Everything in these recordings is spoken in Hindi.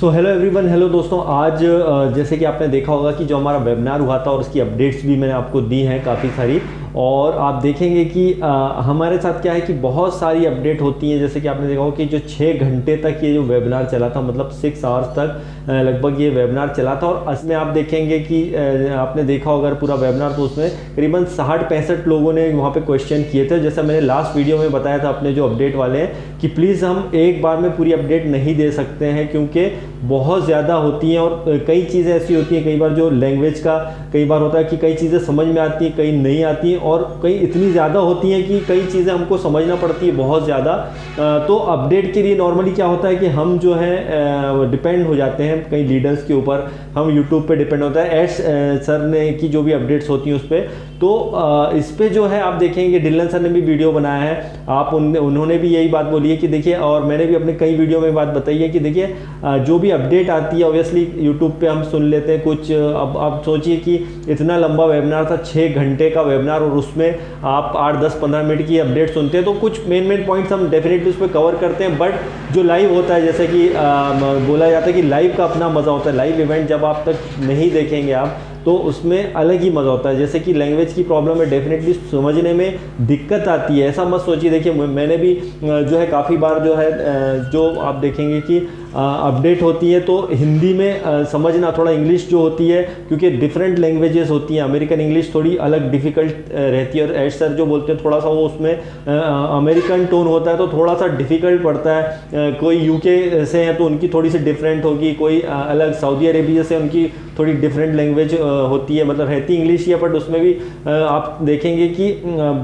सो हेलो एवरीवन, हेलो दोस्तों। आज जैसे कि आपने देखा होगा कि जो हमारा वेबिनार हुआ था और उसकी अपडेट्स भी मैंने आपको दी हैं काफ़ी सारी। और आप देखेंगे कि हमारे साथ क्या है कि बहुत सारी अपडेट होती हैं। जैसे कि आपने देखा होगा कि जो 6 घंटे तक ये जो वेबिनार चला था, मतलब 6 आवर्स तक लगभग ये वेबिनार चला था। और उसमें आप देखेंगे कि आपने देखा होगा पूरा वेबिनार, तो उसमें करीबन 60-65 लोगों ने वहाँ पे क्वेश्चन किए थे। जैसा मैंने लास्ट वीडियो में बताया था अपने जो अपडेट वाले हैं कि प्लीज़ हम एक बार में पूरी अपडेट नहीं दे सकते हैं, क्योंकि बहुत ज़्यादा होती हैं और कई चीज़ें ऐसी होती हैं। कई बार जो लैंग्वेज का कई बार होता है कि कई चीज़ें समझ में आती हैं, कई नहीं आती हैं, और कई इतनी ज़्यादा होती हैं कि कई चीज़ें हमको समझना पड़ती है बहुत ज़्यादा। तो अपडेट के लिए नॉर्मली क्या होता है कि हम जो है डिपेंड हो जाते हैं कई लीडर्स के ऊपर। हम यूट्यूब पे डिपेंड होता है एड्स सर ने की जो भी अपडेट्स होती हैं उस पर। तो इस पे जो है आप देखेंगे डिलन सर ने भी वीडियो बनाया है। उन्होंने भी यही बात बोली है कि देखिए, और मैंने भी अपने कई वीडियो में बात बताई है कि देखिए जो भी अपडेट आती है ऑब्वियसली यूट्यूब पे हम सुन लेते हैं कुछ। अब आप सोचिए कि इतना लंबा वेबिनार था, 6 घंटे का वेबिनार, और उसमें आप 8, 10, 15 मिनट की अपडेट सुनते हैं। तो कुछ मेन पॉइंट्स हम डेफिनेटली उस पर कवर करते हैं। बट जो लाइव होता है, जैसे कि बोला जाता है कि लाइव का अपना मज़ा होता है। लाइव इवेंट जब आप तक नहीं देखेंगे आप, तो उसमें अलग ही मज़ा होता है। जैसे कि लैंग्वेज की प्रॉब्लम है, डेफिनेटली समझने में दिक्कत आती है, ऐसा मत सोचिए। देखिए मैंने भी जो है काफ़ी बार जो है जो आप देखेंगे कि अपडेट होती है तो हिंदी में समझना, थोड़ा इंग्लिश जो होती है, क्योंकि डिफरेंट लैंग्वेजेस होती हैं। अमेरिकन इंग्लिश थोड़ी अलग डिफ़िकल्ट रहती है, और एड सर जो बोलते हैं थोड़ा सा वो उसमें अमेरिकन टोन होता है तो थोड़ा सा डिफ़िकल्ट पड़ता है। कोई यूके से हैं तो उनकी थोड़ी सी डिफरेंट होगी, कोई अलग सऊदी अरेबिया से उनकी थोड़ी डिफरेंट लैंग्वेज होती है, मतलब रहती इंग्लिश ही है, बट उसमें भी आप देखेंगे कि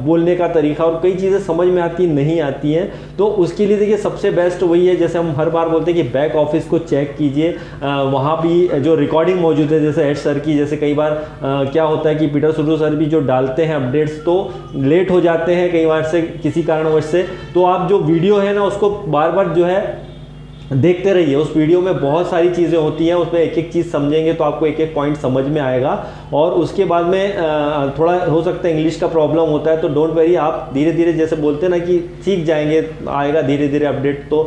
बोलने का तरीका और कई चीज़ें समझ में आती नहीं आती हैं। तो उसके लिए देखिए सबसे बेस्ट वही है, जैसे हम हर बार बोलते हैं कि बैक ऑफिस को चेक कीजिए। वहाँ भी जो रिकॉर्डिंग मौजूद है, जैसे एड सर की, जैसे कई बार क्या होता है कि पीटर सुडू सर भी जो डालते हैं अपडेट्स तो लेट हो जाते हैं कई बार से किसी कारणवश से। तो आप जो वीडियो है ना उसको बार बार जो है देखते रहिए। उस वीडियो में बहुत सारी चीज़ें होती हैं, उसमें एक एक चीज़ समझेंगे तो आपको एक एक पॉइंट समझ में आएगा। और उसके बाद में थोड़ा हो सकता है इंग्लिश का प्रॉब्लम होता है, तो डोंट वरी, आप धीरे धीरे जैसे बोलते हैं ना कि सीख जाएंगे, आएगा धीरे धीरे अपडेट। तो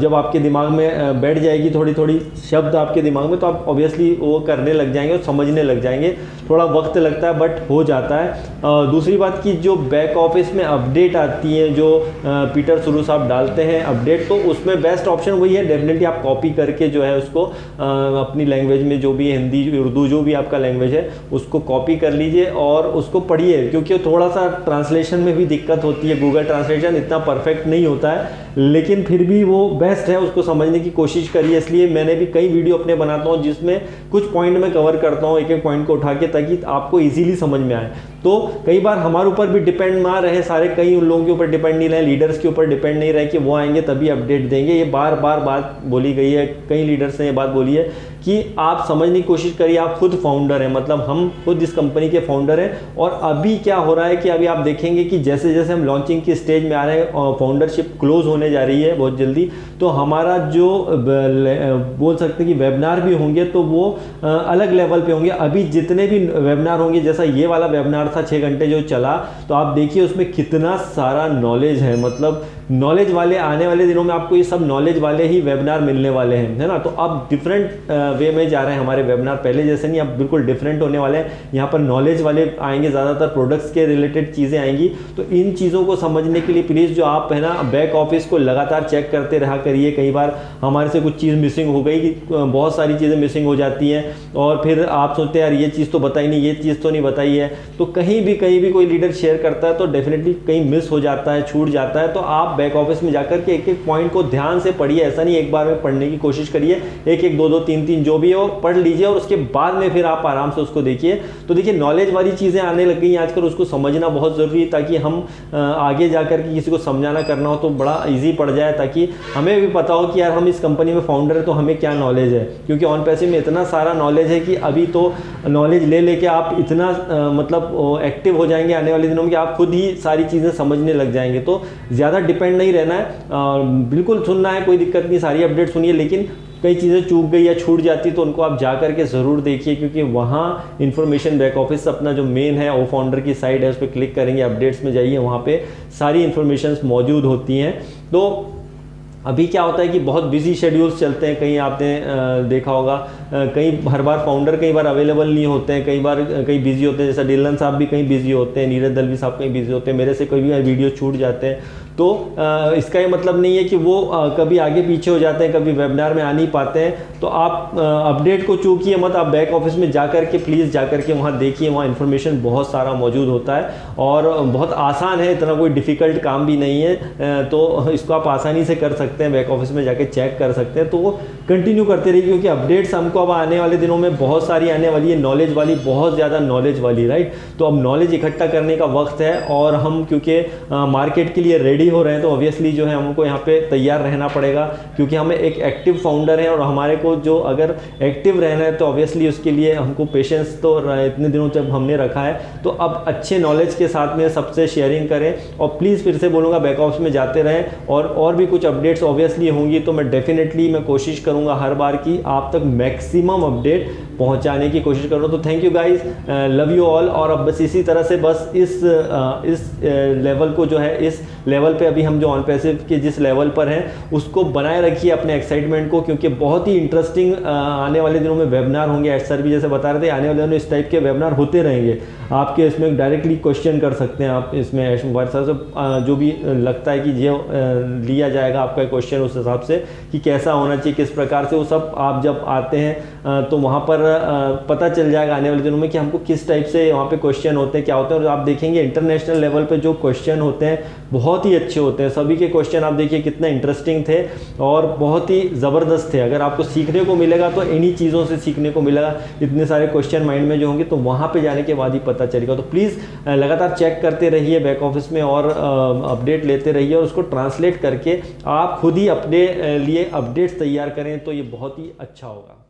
जब आपके दिमाग में बैठ जाएगी थोड़ी थोड़ी शब्द आपके दिमाग में, तो आप ऑब्वियसली वो करने लग जाएंगे और समझने लग जाएंगे। थोड़ा वक्त लगता है बट हो जाता है। दूसरी बात की जो बैक ऑफिस में अपडेट आती है, जो पीटर सुडू साहब डालते हैं अपडेट, तो उसमें बेस्ट ऑप्शन वही है, डेफिनेटली आप कॉपी करके जो है उसको अपनी लैंग्वेज में, जो भी हिंदी उर्दू जो भी आपका लैंग्वेज है उसको कॉपी कर लीजिए और उसको पढ़िए। क्योंकि थोड़ा सा ट्रांसलेशन में भी दिक्कत होती है, गूगल ट्रांसलेशन इतना परफेक्ट नहीं होता है, लेकिन फिर भी वो बेस्ट है, उसको समझने की कोशिश करिए। इसलिए मैंने भी कई वीडियो अपने बनाता हूँ जिसमें कुछ पॉइंट में कवर करता हूँ, एक एक पॉइंट को उठा के, ताकि आपको ईजिली समझ में आए। तो कई बार हमारे ऊपर भी डिपेंड ना रहे सारे, कई उन लोगों के ऊपर डिपेंड नहीं रहे, लीडर्स के ऊपर डिपेंड नहीं रहे कि वो आएंगे तभी अपडेट देंगे। ये बार बार बात बोली गई है, कई लीडर्स ने ये बात बोली है कि आप समझने की कोशिश करिए। आप खुद फाउंडर हैं, मतलब हम खुद इस कंपनी के फाउंडर हैं। और अभी क्या हो रहा है कि अभी आप देखेंगे कि जैसे जैसे हम लॉन्चिंग की स्टेज में आ रहे हैं और फाउंडरशिप क्लोज होने जा रही है बहुत जल्दी, तो हमारा जो बोल सकते हैं कि वेबिनार भी होंगे तो वो अलग लेवल पे होंगे। अभी जितने भी वेबिनार होंगे, जैसा ये वाला वेबिनार था 6 घंटे जो चला, तो आप देखिए उसमें कितना सारा नॉलेज है। मतलब नॉलेज वाले आने वाले दिनों में आपको ये सब नॉलेज वाले ही वेबिनार मिलने वाले हैं, है ना। तो अब डिफरेंट वे में जा रहे हैं हमारे वेबिनार, पहले जैसे नहीं, अब बिल्कुल डिफरेंट होने वाले हैं। यहाँ पर नॉलेज वाले आएंगे, ज़्यादातर प्रोडक्ट्स के रिलेटेड चीज़ें आएंगी। तो इन चीज़ों को समझने के लिए प्लीज़ जो आप है ना बैक ऑफिस को लगातार चेक करते रहा करिए। कई बार हमारे से कुछ चीज़ मिसिंग हो गई, बहुत सारी चीज़ें मिसिंग हो जाती हैं, और फिर आप सोचते हैं यार ये चीज़ तो बताई नहीं, ये चीज़ तो नहीं बताई है। तो कहीं भी कोई लीडर शेयर करता है तो डेफिनेटली कहीं मिस हो जाता है, छूट जाता है। तो आप बैक ऑफिस में जाकर के एक एक पॉइंट को ध्यान से पढ़िए। ऐसा नहीं एक बार में पढ़ने की कोशिश करिए, एक एक, दो दो, तीन तीन जो भी है वो पढ़ लीजिए, और उसके बाद में फिर आप आराम से उसको देखिए। तो देखिए नॉलेज वाली चीज़ें आने लग गई हैं आजकल, उसको समझना बहुत ज़रूरी है, ताकि हम आगे जाकर के किसी को समझाना करना हो तो बड़ा ईजी पड़ जाए, ताकि हमें भी पता हो कि यार हम इस कंपनी में फाउंडर है तो हमें क्या नॉलेज है। क्योंकि ऑन पैसिव में इतना सारा नॉलेज है कि अभी तो नॉलेज ले लेके आप इतना मतलब एक्टिव हो जाएंगे आने वाले दिनों में कि आप खुद ही सारी चीज़ें समझने लग जाएंगे। तो ज़्यादा डिपेंड नहीं रहना है, बिल्कुल सुनना है, कोई दिक्कत नहीं, सारी अपडेट सुनिए। लेकिन कई चीज़ें चूक गई या छूट जाती तो उनको आप जा करके ज़रूर देखिए, क्योंकि वहाँ इन्फॉर्मेशन बैक ऑफिस अपना जो मेन है वो फाउंडर की साइड है, उस पर क्लिक करेंगे, अपडेट्स में जाइए, वहाँ पे सारी इन्फॉर्मेशन मौजूद होती हैं। तो अभी क्या होता है कि बहुत बिजी शेड्यूल्स चलते हैं, कहीं आपने देखा होगा कहीं हर बार फाउंडर कई बार अवेलेबल नहीं होते हैं, कई बार कहीं बिजी होते हैं, जैसा डिलन साहब भी कहीं बिजी होते हैं, नीरज दलवी साहब कहीं बिजी होते हैं, मेरे से कोई भी वीडियो छूट जाते हैं। तो इसका ये मतलब नहीं है कि वो कभी आगे पीछे हो जाते हैं, कभी वेबिनार में आ नहीं पाते हैं। तो आप अपडेट को चूकिए मत, आप बैक ऑफिस में जा कर के प्लीज़ जा कर के वहाँ देखिए, वहाँ इन्फॉर्मेशन बहुत सारा मौजूद होता है और बहुत आसान है, इतना कोई डिफ़िकल्ट काम भी नहीं है। तो इसको आप आसानी से कर सकते हैं, बैक ऑफिस में जाके चेक कर सकते हैं। तो वो कंटिन्यू करते रहिए, क्योंकि अपडेट्स हमको अब आने वाले दिनों में बहुत सारी आने वाली है, नॉलेज वाली, बहुत ज़्यादा नॉलेज वाली, राइट। तो अब नॉलेज इकट्ठा करने का वक्त है और हम क्योंकि मार्केट के लिए रेडी हो रहे हैं, तो ऑब्वियसली जो है हमको यहाँ पे तैयार रहना पड़ेगा, क्योंकि हमें एक एक्टिव फाउंडर है और हमारे को जो अगर एक्टिव रहना है तो ऑब्वियसली उसके लिए हमको पेशेंस तो इतने दिनों जब हमने रखा है, तो अब अच्छे नॉलेज के साथ में सबसे शेयरिंग करें। और प्लीज़ फिर से बोलूँगा बैक ऑफिस में जाते रहें और भी कुछ अपडेट्स ऑब्वियसली होंगी, तो मैं डेफिनेटली मैं कोशिश करूँगा हर बार की आप तक मैक्सिमम अपडेट पहुंचाने की कोशिश करो। तो thank you guys, love you all. और अब बस इसी तरह से बस इस लेवल को जो है, इस लेवल पे अभी हम जो ऑन पैसिव के जिस लेवल पर हैं उसको बनाए रखिए, अपने एक्साइटमेंट को, क्योंकि बहुत ही इंटरेस्टिंग आने वाले दिनों में वेबिनार होंगे। एड सर भी जैसे बता रहे थे, आने वाले दिनों में इस टाइप के वेबिनार होते रहेंगे। आपके इसमें डायरेक्टली क्वेश्चन कर सकते हैं आप इसमें, हमारे साथ से जो भी लगता है कि जो लिया जाएगा आपका क्वेश्चन उस हिसाब से कि कैसा होना चाहिए, किस प्रकार से, वो सब आप जब आते हैं तो वहाँ पर पता चल जाएगा आने वाले दिनों में कि हमको किस टाइप से वहाँ पे क्वेश्चन होते हैं, क्या होते हैं। और आप देखेंगे इंटरनेशनल लेवल पे जो क्वेश्चन होते हैं बहुत ही अच्छे होते हैं, सभी के क्वेश्चन आप देखिए कितना इंटरेस्टिंग थे और बहुत ही ज़बरदस्त थे। अगर आपको सीखने को मिलेगा तो इन्हीं चीज़ों से सीखने को मिलेगा, इतने सारे क्वेश्चन माइंड में जो होंगे तो वहाँ पर जाने के बाद ही पता चलेगा। तो प्लीज़ लगातार चेक करते रहिए बैक ऑफिस में और अपडेट लेते रहिए और उसको ट्रांसलेट करके आप खुद ही अपने लिए अपडेट्स तैयार करें, तो ये बहुत ही अच्छा होगा।